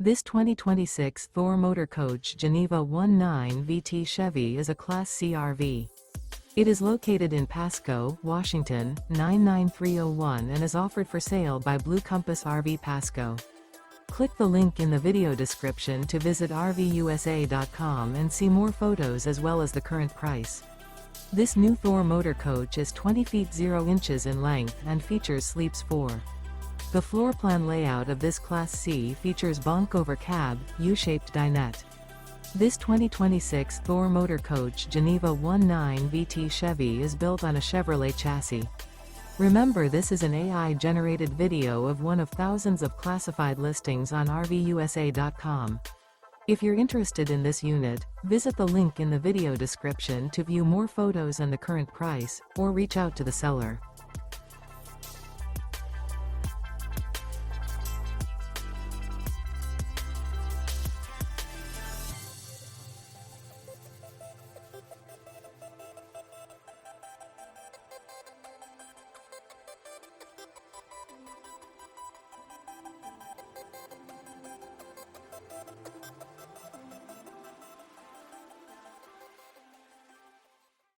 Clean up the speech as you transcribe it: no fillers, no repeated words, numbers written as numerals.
This 2026 Thor Motor Coach Geneva 19 VT Chevy is a Class C RV. It is located in Pasco, Washington, 99301 and is offered for sale by Blue Compass RV Pasco. Click the link in the video description to visit RVUSA.com and see more photos as well as the current price. This new Thor Motor Coach is 20 feet 0 inches in length and features sleeps 4. The floor plan layout of this Class C features bunk over cab, U-shaped dinette. This 2026 Thor Motor Coach Geneva 19 VT Chevy is built on a Chevrolet chassis. Remember, this is an AI-generated video of one of thousands of classified listings on RVUSA.com. If you're interested in this unit, visit the link in the video description to view more photos and the current price, or reach out to the seller.